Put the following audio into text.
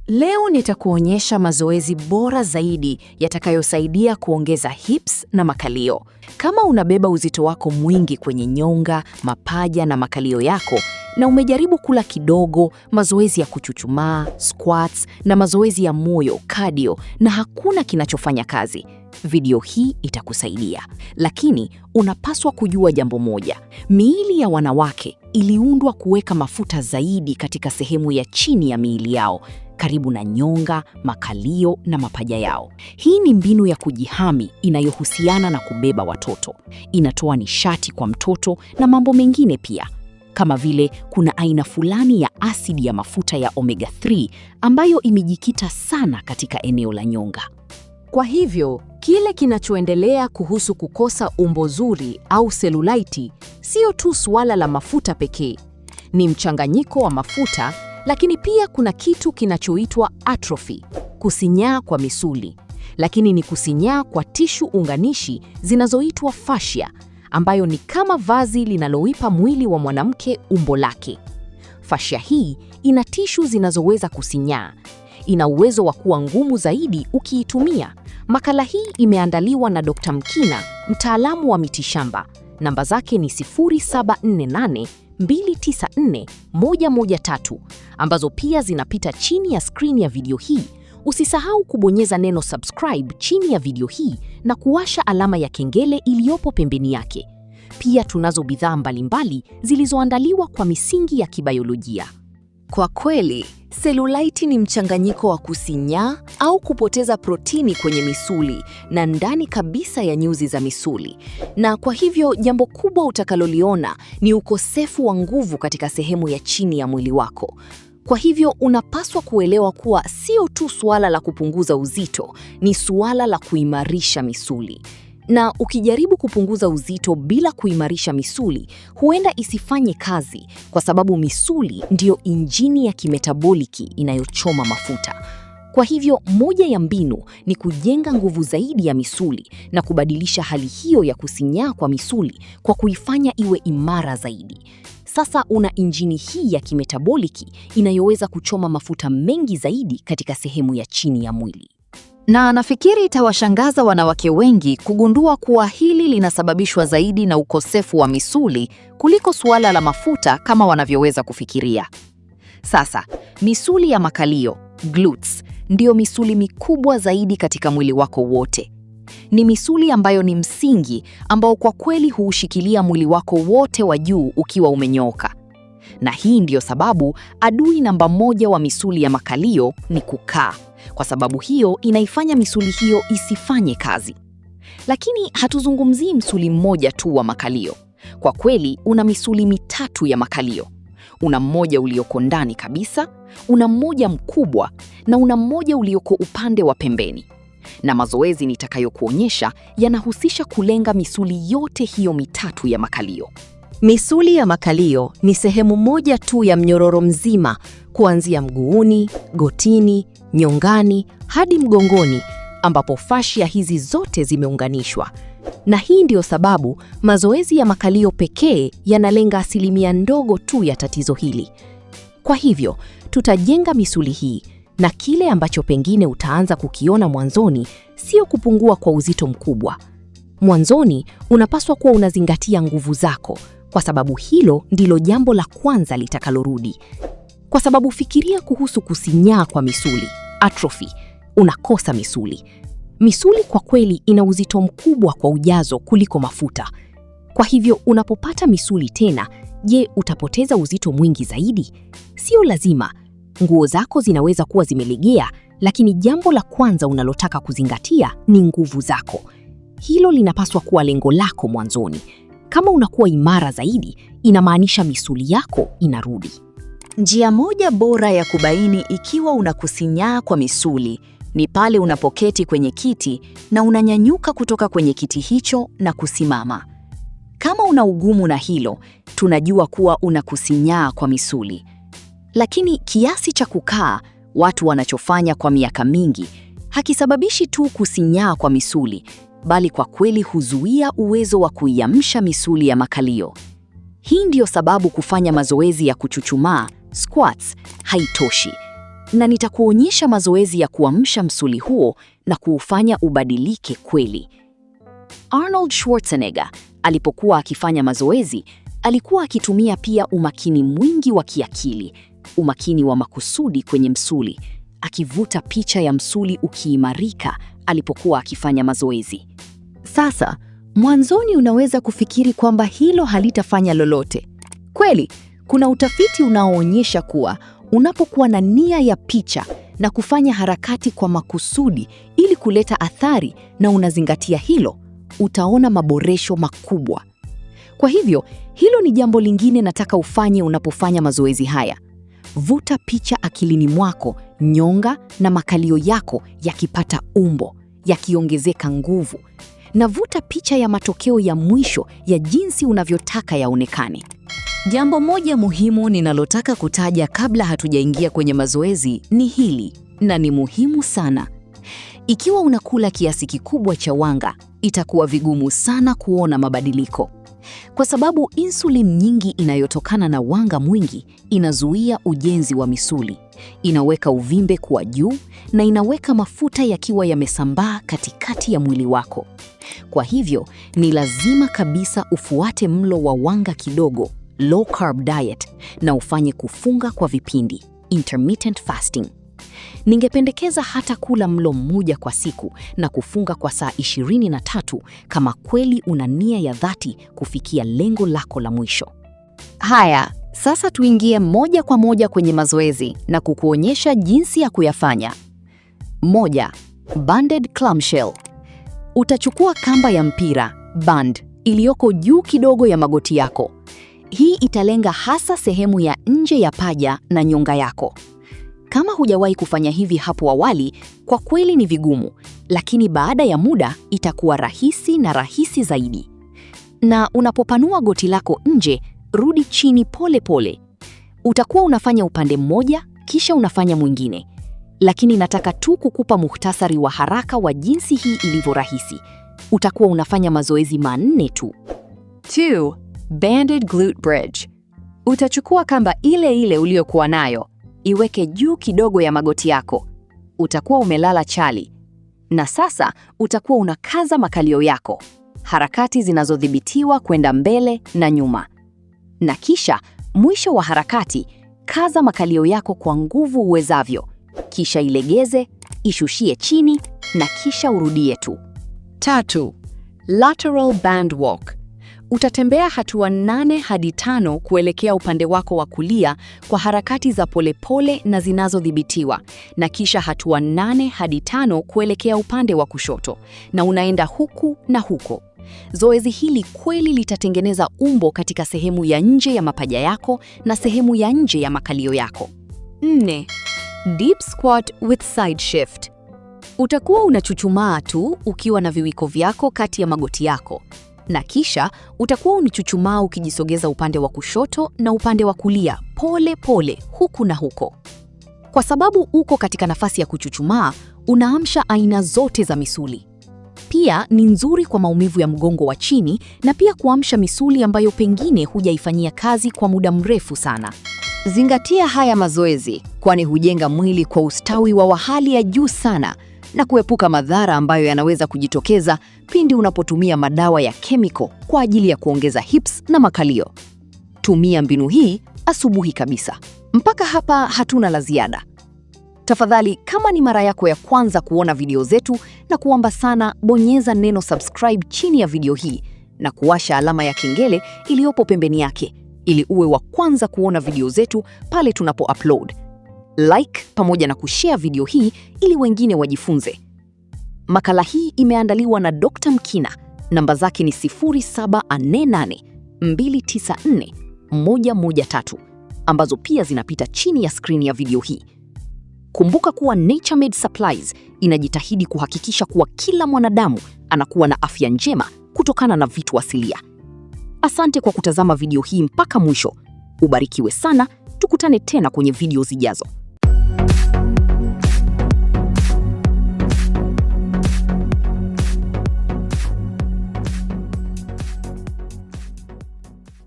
Leo nitakuonyesha mazoezi bora zaidi yatakayosaidia kuongeza hips na makalio. Kama unabeba uzito wako mwingi kwenye nyonga, mapaja na makalio yako, na umejaribu kula kidogo, mazoezi ya kuchuchumaa, squats na mazoezi ya moyo, cardio, na hakuna kinachofanya kazi, video hii itakusaidia. Lakini unapaswa kujua jambo moja: miili ya wanawake iliundwa kuweka mafuta zaidi katika sehemu ya chini ya miili yao, karibu na nyonga, makalio na mapaja yao. Hii ni mbinu ya kujihami inayohusiana na kubeba watoto. Inatoa nishati kwa mtoto na mambo mengine pia. Kama vile kuna aina fulani ya asidi ya mafuta ya omega 3 ambayo imejikita sana katika eneo la nyonga. Kwa hivyo, kile kinachoendelea kuhusu kukosa umbo zuri au selulaiti sio tu suala la mafuta pekee. Ni mchanganyiko wa mafuta, lakini pia kuna kitu kinachoitwa atrophy, kusinyaa kwa misuli. Lakini ni kusinyaa kwa tishu unganishi zinazoitwa fascia, ambayo ni kama vazi linaloipa mwili wa mwanamke umbo lake. Fascia hii ina tishu zinazoweza kusinyaa. Ina uwezo wa kuwa ngumu zaidi ukiitumia. Makala hii imeandaliwa na Dr. Mkina, mtaalamu wa mitishamba. Namba zake ni 0748294113, ambazo pia zinapita chini ya screen ya video hii. Usisahau kubonyeza neno subscribe chini ya video hii na kuwasha alama ya kengele iliyopo pembeni yake. Pia tunazo bidhaa mbalimbali zilizoandaliwa kwa misingi ya kibiolojia. Kwa kweli, selulaiti ni mchanganyiko wa kusinyaa au kupoteza protini kwenye misuli na ndani kabisa ya nyuzi za misuli. Na kwa hivyo jambo kubwa utakaloliona ni ukosefu wa nguvu katika sehemu ya chini ya mwili wako. Kwa hivyo unapaswa kuelewa kuwa sio tu suala la kupunguza uzito, ni suala la kuimarisha misuli. Na ukijaribu kupunguza uzito bila kuimarisha misuli, huenda isifanye kazi, kwa sababu misuli ndiyo injini ya kimetaboliki inayochoma mafuta. Kwa hivyo moja ya mbinu ni kujenga nguvu zaidi ya misuli na kubadilisha hali hiyo ya kusinyaa kwa misuli kwa kuifanya iwe imara zaidi. Sasa una injini hii ya kimetaboliki inayoweza kuchoma mafuta mengi zaidi katika sehemu ya chini ya mwili. Na nafikiri itawashangaza wanawake wengi kugundua kuwa hili linasababishwa zaidi na ukosefu wa misuli kuliko suala la mafuta kama wanavyoweza kufikiria. Sasa, misuli ya makalio, glutes, ndiyo misuli mikubwa zaidi katika mwili wako wote. Ni misuli ambayo ni msingi ambao kwa kweli huushikilia mwili wako wote wa juu ukiwa umenyooka. Na hii ndiyo sababu adui namba moja wa misuli ya makalio ni kukaa. Kwa sababu hiyo inaifanya misuli hiyo isifanye kazi. Lakini hatuzungumzii msuli mmoja tu wa makalio. Kwa kweli una misuli mitatu ya makalio. Una mmoja ulioko ndani kabisa, una mmoja mkubwa na una mmoja ulioko upande wa pembeni. Na mazoezi nitakayokuonyesha yanahusisha kulenga misuli yote hiyo mitatu ya makalio. Misuli ya makalio ni sehemu moja tu ya mnyororo mzima, kuanzia mguuni, gotini, nyongani hadi mgongoni, ambapo fascia hizi zote zimeunganishwa. Na hii ndio sababu mazoezi ya makalio pekee yanalenga asilimia ndogo tu ya tatizo hili. Kwa hivyo, tutajenga misuli hii, na kile ambacho pengine utaanza kukiona mwanzoni sio kupungua kwa uzito mkubwa. Mwanzoni unapaswa kuwa unazingatia nguvu zako, kwa sababu hilo ndilo jambo la kwanza litakalorudi. Kwa sababu fikiria kuhusu kusinyaa kwa misuli, atrophy, unakosa misuli. Misuli kwa kweli ina uzito mkubwa kwa ujazo kuliko mafuta. Kwa hivyo unapopata misuli tena, je, utapoteza uzito mwingi zaidi? Sio lazima. Nguo zako zinaweza kuwa zimelegea, lakini jambo la kwanza unalotaka kuzingatia ni nguvu zako. Hilo linapaswa kuwa lengo lako mwanzoni. Kama unakuwa imara zaidi, inamaanisha misuli yako inarudi. Njia moja bora ya kubaini ikiwa unakusinyaa kwa misuli ni pale unapoketi kwenye kiti na unanyanyuka kutoka kwenye kiti hicho na kusimama. Kama una ugumu na hilo, tunajua kuwa unakusinyaa kwa misuli. Lakini kiasi cha kukaa, watu wanachofanya kwa miaka mingi, hakisababishi tu kusinyaa kwa misuli, bali kwa kweli huzuia uwezo wa kuiamsha misuli ya makalio. Hii ndiyo sababu kufanya mazoezi ya kuchuchumaa, squats, haitoshi. na nitakuonyesha mazoezi ya kuamsha msuli huo na kuufanya ubadilike kweli. Arnold Schwarzenegger alipokuwa akifanya mazoezi, alikuwa akitumia pia umakini mwingi wa kiakili, umakini wa makusudi kwenye msuli, akivuta picha ya msuli ukiimarika alipokuwa akifanya mazoezi. Sasa, mwanzoni unaweza kufikiri kwamba hilo halitafanya lolote. Kweli, kuna utafiti unaoonyesha kuwa unapokuwa na nia ya picha na kufanya harakati kwa makusudi ili kuleta athari na unazingatia hilo, utaona maboresho makubwa. Kwa hivyo, hilo ni jambo lingine nataka ufanye unapofanya mazoezi haya. Vuta picha akilini mwako, nyonga na makalio yako yakipata umbo, yakiongezeka nguvu. Na vuta picha ya matokeo ya mwisho ya jinsi unavyotaka yaonekane. Jambo moja muhimu ninalotaka kutaja kabla hatujaingia kwenye mazoezi ni hili, na ni muhimu sana. Ikiwa unakula kiasi kikubwa cha wanga, itakuwa vigumu sana kuona mabadiliko. Kwa sababu insulin nyingi inayotokana na wanga mwingi inazuia ujenzi wa misuli, inaweka uvimbe kuwa juu na inaweka mafuta yakiwa yamesambaa katikati ya mwili wako. Kwa hivyo, ni lazima kabisa ufuate mlo wa wanga kidogo, low carb diet, na ufanye kufunga kwa vipindi, intermittent fasting. Ningependekeza hata kula mlo mmoja kwa siku na kufunga kwa saa 23 kama kweli una nia ya dhati kufikia lengo lako la mwisho. Haya, sasa tuingie moja kwa moja kwenye mazoezi na kukuonyesha jinsi ya kuyafanya. 1. Banded clamshell. Utachukua kamba ya mpira, band, iliyoko juu kidogo ya magoti yako. Hii italenga hasa sehemu ya nje ya paja na nyonga yako. Kama hujawahi kufanya hivi hapo awali, kwa kweli ni vigumu, lakini baada ya muda itakuwa rahisi na rahisi zaidi. Na unapopanua goti lako nje, rudi chini pole pole. Utakuwa unafanya upande mmoja, kisha unafanya mwingine. Lakini nataka tu kukupa muhtasari wa haraka wa jinsi hii ilivyo rahisi. Utakuwa unafanya mazoezi 4 tu. 2. Banded glute bridge. Utachukua kamba ile ile uliyokuwa nayo, iweke juu kidogo ya magoti yako. Utakuwa umelala chali. Na sasa utakuwa unakaza makalio yako, harakati zinazodhibitiwa kwenda mbele na nyuma. Na kisha mwisho wa harakati, kaza makalio yako kwa nguvu uwezavyo. Kisha ilegeze, ishushie chini na kisha urudie tu. 3. Lateral band walk. Utatembea hatua 8 hadi 5 kuelekea upande wako wa kulia kwa harakati za polepole na zinazodhibitiwa, na kisha hatua 8 hadi 5 kuelekea upande wa kushoto, na unaenda huku na huko. Zoezi hili kweli litatengeneza umbo katika sehemu ya nje ya mapaja yako na sehemu ya nje ya makalio yako. 4. Deep squat with side shift. Utakuwa unachuchumaa tu ukiwa na viwiko vyako kati ya magoti yako, na kisha utakuwa unichuchumaa ukijisogeza upande wa kushoto na upande wa kulia pole pole, huku na huko. Kwa sababu uko katika nafasi ya kuchuchumaa, unaamsha aina zote za misuli. Pia ni nzuri kwa maumivu ya mgongo wa chini na pia kuamsha misuli ambayo pengine hujaifanyia kazi kwa muda mrefu sana. Zingatia haya mazoezi, kwani hujenga mwili kwa ustawi wa hali ya juu sana na kuepuka madhara ambayo yanaweza kujitokeza pindi unapotumia madawa ya chemical kwa ajili ya kuongeza hips na makalio. Tumia mbinu hii asubuhi kabisa. Mpaka hapa hatuna la ziada. Tafadhali, kama ni mara yako ya kwanza kuona video zetu, na kuomba sana bonyeza neno subscribe chini ya video hii na kuwasha alama ya kengele iliyopo pembeni yake ili uwe wa kwanza kuona video zetu pale tunapo upload. Like pamoja na kushare video hii ili wengine wajifunze. Makala hii imeandaliwa na Dr. Mkina. Namba zake ni 0748294113 ambazo pia zinapita chini ya skrini ya video hii. Kumbuka kuwa Naturemed Supplies inajitahidi kuhakikisha kuwa kila mwanadamu anakuwa na afya njema kutokana na vitu asilia. Asante kwa kutazama video hii mpaka mwisho. Ubarikiwe sana, tukutane tena kwenye video zijazo.